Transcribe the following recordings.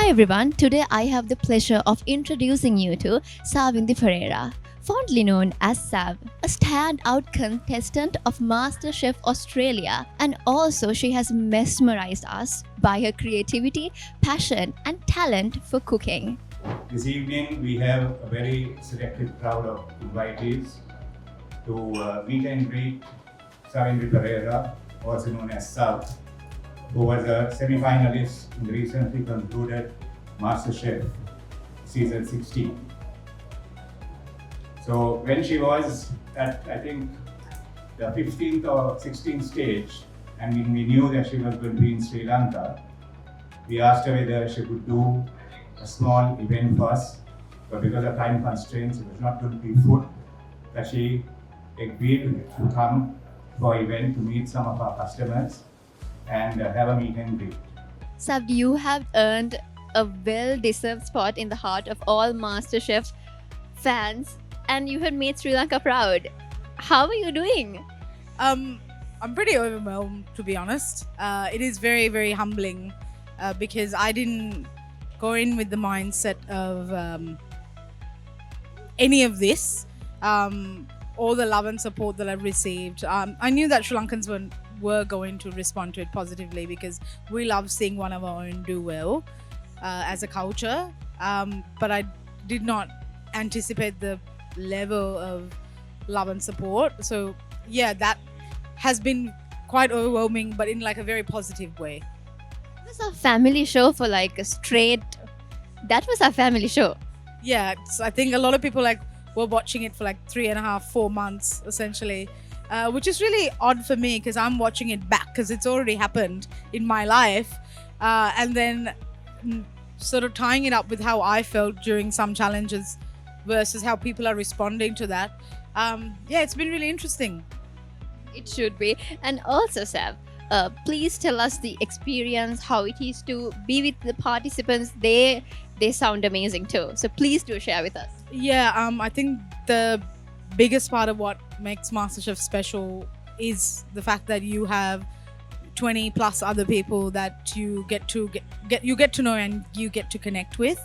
Hi everyone, today I have the pleasure of introducing you to Savindri Perera, fondly known as Sav, a standout contestant of MasterChef Australia, and also she has mesmerized us by her creativity, passion and talent for cooking. This evening we have a very selected crowd of invitees to meet and greet Savindri Perera, also known as Sav, who was a semi-finalist in the recently concluded MasterChef season 16. So when she was at, I think, the 15th or 16th stage, and we knew that she was going to be in Sri Lanka, we asked her whether she could do a small event for us, but because of time constraints, it was not going to be food, that she agreed to come for an event to meet some of our customers and have a meet and greet. Sav, you have earned a well-deserved spot in the heart of all MasterChef fans, and you have made Sri Lanka proud. How are you doing? I'm pretty overwhelmed, to be honest. It is very, very humbling because I didn't go in with the mindset of any of this. All the love and support that I've received. I knew that Sri Lankans were going to respond to it positively because we love seeing one of our own do well as a culture. But I did not anticipate the level of love and support. So yeah, that has been quite overwhelming, but in like a very positive way. This was a family show for like a straight. That was a family show. Yeah, I think a lot of people were watching it for like 3.5, 4 months essentially, which is really odd for me because I'm watching it back because it's already happened in my life, and then sort of tying it up with how I felt during some challenges versus how people are responding to that. Yeah, it's been really interesting. It should be. And also, Sav, please tell us the experience, how it is to be with the participants. They sound amazing too. So please do share with us. Yeah, I think the biggest part of what makes MasterChef special is the fact that you have 20 plus other people that you get to know and you get to connect with.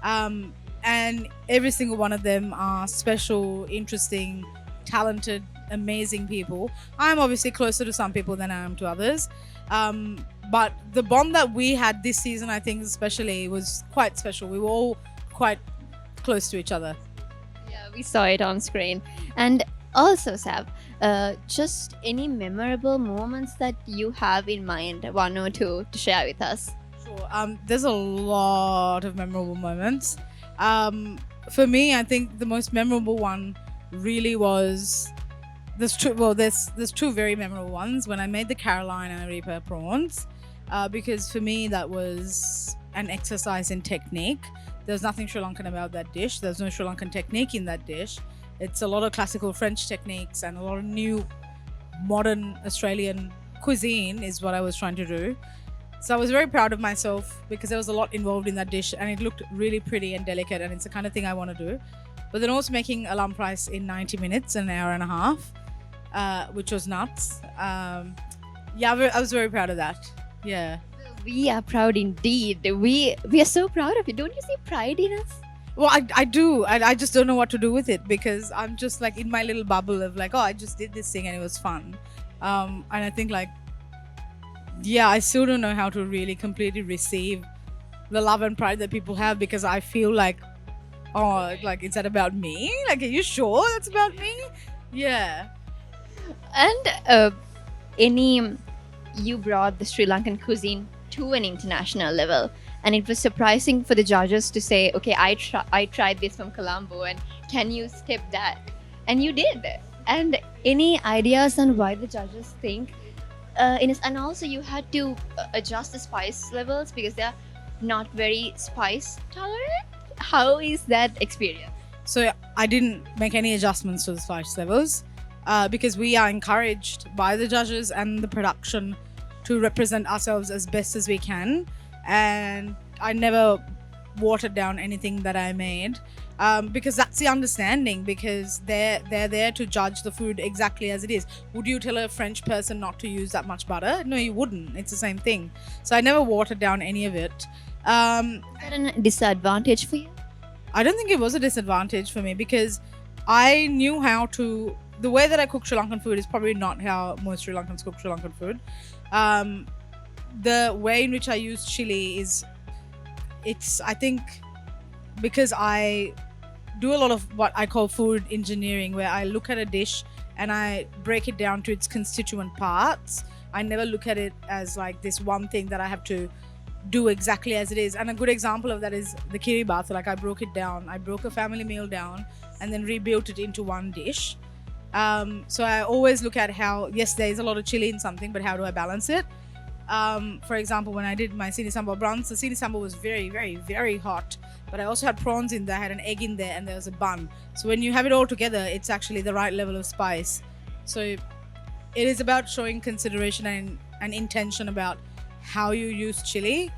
And every single one of them are special, interesting, talented, amazing people. I'm obviously closer to some people than I am to others. But the bond that we had this season, I think especially, was quite special. We were all quite close to each other. Yeah, we saw it on screen. And also, Sav, just any memorable moments that you have in mind, one or two, to share with us? Sure. There's a lot of memorable moments. For me, I think the most memorable one really was there's two very memorable ones when I made the Carolina Reaper prawns, because for me that was an exercise in technique. There's nothing Sri Lankan about that dish. There's no Sri Lankan technique in that dish. It's a lot of classical French techniques and a lot of new modern Australian cuisine is what I was trying to do. So I was very proud of myself because there was a lot involved in that dish and it looked really pretty and delicate, and it's the kind of thing I want to do. But then also making a lamb rice in 90 minutes, an hour and a half, which was nuts. Yeah, I was very proud of that. Yeah. We are proud indeed. We are so proud of you. Don't you see pride in us? Well, I do. I just don't know what to do with it because I'm just like in my little bubble of like, oh, I just did this thing and it was fun. And I think yeah, I still don't know how to really completely receive the love and pride that people have because I feel like, oh, like, is that about me? Like, are you sure that's about me? Yeah. And you brought the Sri Lankan cuisine to an international level, and it was surprising for the judges to say, okay, I tried this from Colombo and can you step that? And you did. And any ideas on why the judges think and also you had to adjust the spice levels because they're not very spice tolerant. How is that experience? So I didn't make any adjustments to the spice levels because we are encouraged by the judges and the production to represent ourselves as best as we can. And I never watered down anything that I made, because that's the understanding, because they're there to judge the food exactly as it is. Would you tell a French person not to use that much butter? No, you wouldn't. It's the same thing. So I never watered down any of it. Is that a disadvantage for you? I don't think it was a disadvantage for me, because I knew how to. The way that I cook Sri Lankan food is probably not how most Sri Lankans cook Sri Lankan food. The way in which I use chili is, I think, because I do a lot of what I call food engineering, where I look at a dish and I break it down to its constituent parts. I never look at it as like this one thing that I have to do exactly as it is. And a good example of that is the kiri bath. Like, I broke it down. I broke a family meal down and then rebuilt it into one dish. So I always look at how, yes, there is a lot of chili in something, but how do I balance it? For example, when I did my sini sambal prawns, the sini sambal was very, very, very hot, but I also had prawns in there, I had an egg in there, and there was a bun. So when you have it all together, it's actually the right level of spice. So it is about showing consideration and intention about how you use chili.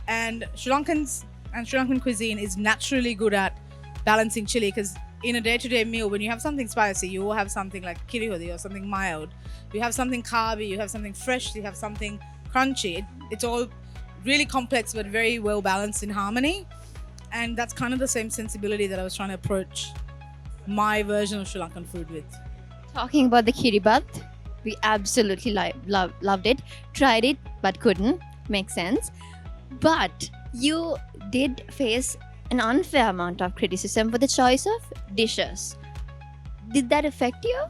And Sri Lankan cuisine is naturally good at balancing chili, because in a day-to-day meal, when you have something spicy, you will have something like kiri hodi or something mild. You have something carby, you have something fresh, you have something crunchy. It's all really complex but very well balanced in harmony. And that's kind of the same sensibility that I was trying to approach my version of Sri Lankan food with. Talking about the kiri bath, we absolutely loved it. Tried it, but couldn't. Makes sense. But you did face an unfair amount of criticism for the choice of dishes. Did that affect you?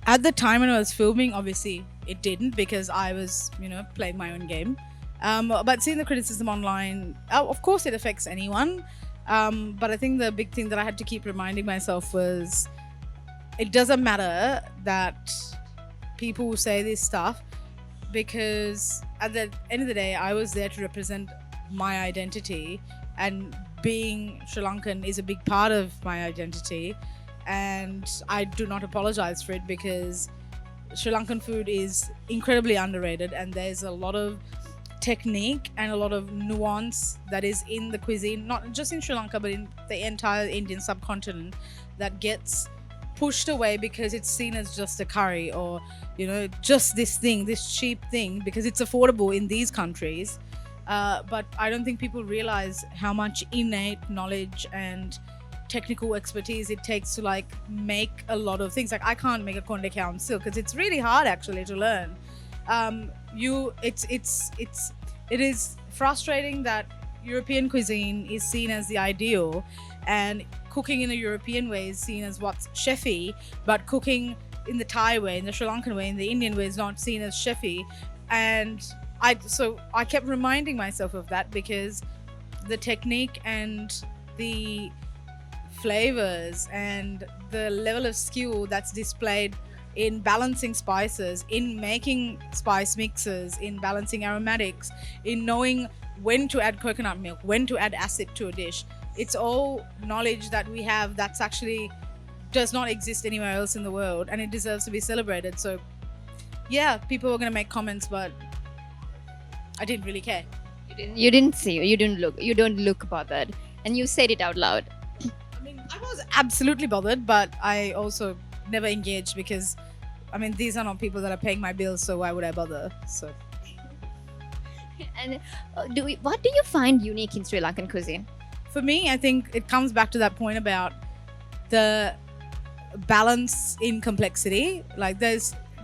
At the time when I was filming, obviously it didn't, because I was, playing my own game. But seeing the criticism online, of course it affects anyone. But I think the big thing that I had to keep reminding myself was, it doesn't matter that people say this stuff, because at the end of the day, I was there to represent my identity, and being Sri Lankan is a big part of my identity, and I do not apologize for it, because Sri Lankan food is incredibly underrated, and there's a lot of technique and a lot of nuance that is in the cuisine, not just in Sri Lanka but in the entire Indian subcontinent, that gets pushed away because it's seen as just a curry, or just this cheap thing, because it's affordable in these countries. But I don't think people realize how much innate knowledge and technical expertise it takes to make a lot of things. Like, I can't make a konde cow on silk because it's really hard actually to learn. It is frustrating that European cuisine is seen as the ideal, and cooking in a European way is seen as what's chefy, but cooking in the Thai way, in the Sri Lankan way, in the Indian way is not seen as chefy. And I kept reminding myself of that, because the technique and the flavors and the level of skill that's displayed in balancing spices, in making spice mixes, in balancing aromatics, in knowing when to add coconut milk, when to add acid to a dish. It's all knowledge that we have that's actually does not exist anywhere else in the world, and it deserves to be celebrated. So yeah, people were going to make comments, but I didn't really care. You didn't see, you don't look bothered, and you said it out loud. I mean, I was absolutely bothered, but I also never engaged, because these are not people that are paying my bills, so why would I bother? So And what do you find unique in Sri Lankan cuisine? For me, I think it comes back to that point about the balance in complexity. Like,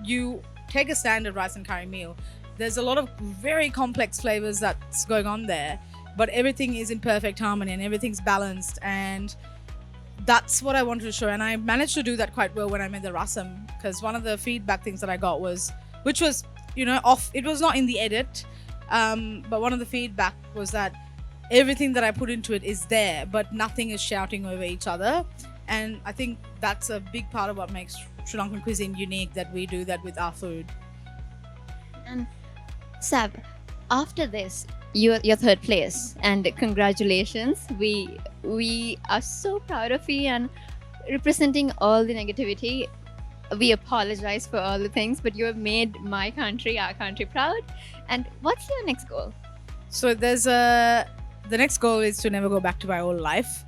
you take a standard rice and curry meal, there's a lot of very complex flavors that's going on there, but everything is in perfect harmony and everything's balanced, and that's what I wanted to show. And I managed to do that quite well when I made the rasam, because one of the feedback things that I got which was off, it was not in the edit, but one of the feedback was that everything that I put into it is there, but nothing is shouting over each other. And I think that's a big part of what makes Sri Lankan cuisine unique, that we do that with our food. And Sav, after this, you're third place, and congratulations. We are so proud of you, and representing all the negativity, we apologize for all the things, but you have made our country proud. And what's your next goal? So there's a the next goal is to never go back to my old life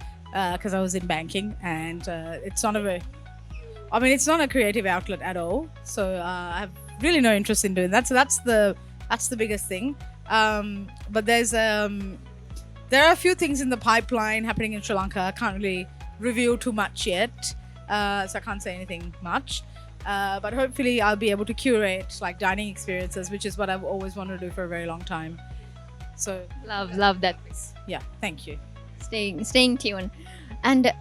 because I was in banking, and it's not it's not a creative outlet at all. So I have really no interest in doing that. So that's the biggest thing. But there are a few things in the pipeline happening in Sri Lanka. I can't really reveal too much yet, so I can't say anything much. But hopefully I'll be able to curate like dining experiences, which is what I've always wanted to do for a very long time. So Love that. yeah, thank you. Staying tuned. And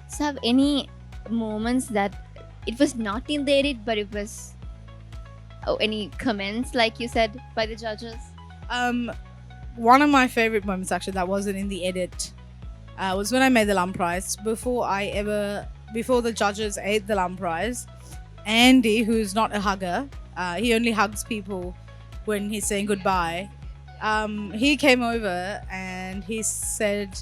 Sav, any moments that it was not in the edit, but it was any comments like you said by the judges? One of my favorite moments actually that wasn't in the edit was when I made the lampreis. Before the judges ate the lampreis, Andy, who's not a hugger, he only hugs people when he's saying goodbye. He came over and he said,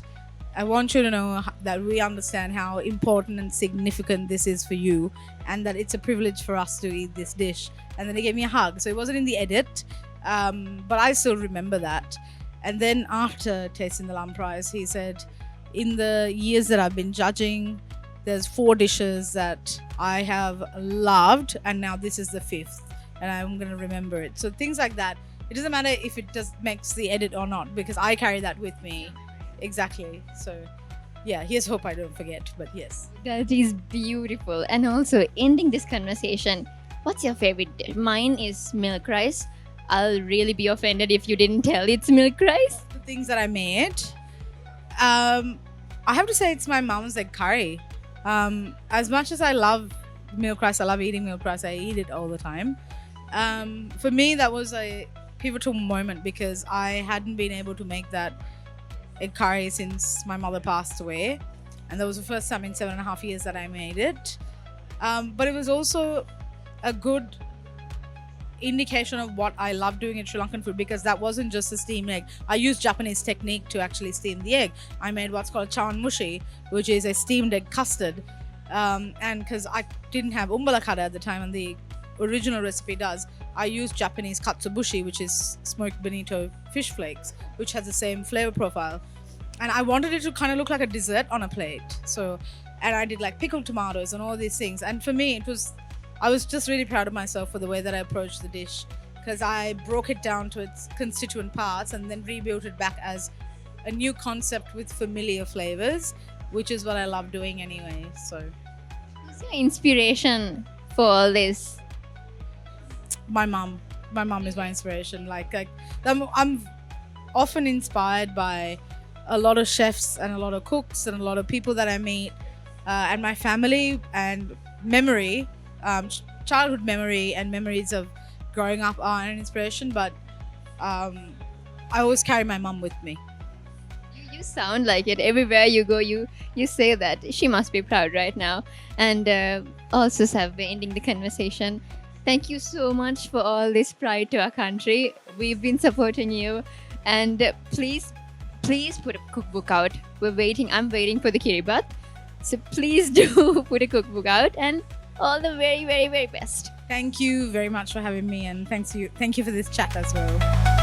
I want you to know that we understand how important and significant this is for you, and that it's a privilege for us to eat this dish. And then he gave me a hug. So it wasn't in the edit, but I still remember that. And then after tasting the lampreis, he said, in the years that I've been judging, there's 4 dishes that I have loved, and now this is the 5th, and I'm going to remember it. So things like that. It doesn't matter if it makes the edit or not, because I carry that with me. Exactly. So yeah, here's hope I don't forget, but yes. That is beautiful. And also, ending this conversation, what's your favorite dish? Mine is milk rice. I'll really be offended if you didn't tell it's milk rice. The things that I made, I have to say it's my mom's egg curry. As much as I love milk rice, I love eating milk rice, I eat it all the time. For me, that was a pivotal moment because I hadn't been able to make that egg curry since my mother passed away, and that was the first time in 7.5 years that I made it. But it was also a good indication of what I love doing in Sri Lankan food, because that wasn't just a steamed egg. I used Japanese technique to actually steam the egg. I made what's called chawan mushi, which is a steamed egg custard. And because I didn't have umbalakada at the time, and the original recipe does, I used Japanese katsuobushi, which is smoked bonito fish flakes, which has the same flavor profile. And I wanted it to kind of look like a dessert on a plate. So, and I did like pickled tomatoes and all these things. And for me, I was just really proud of myself for the way that I approached the dish, because I broke it down to its constituent parts and then rebuilt it back as a new concept with familiar flavors, which is what I love doing anyway. So, What's your inspiration for all this? my mom is my inspiration. I'm often inspired by a lot of chefs and a lot of cooks and a lot of people that I meet, and my family and memory, childhood memory and memories of growing up are an inspiration, but I always carry my mom with me. You sound like it. Everywhere you go, you say that. She must be proud right now. And also, Sav, ending the conversation, thank you so much for all this pride to our country. We've been supporting you, and please put a cookbook out. I'm waiting for the Kiribat. So please do put a cookbook out, and all the very, very, very best. Thank you very much for having me, and thank you for this chat as well.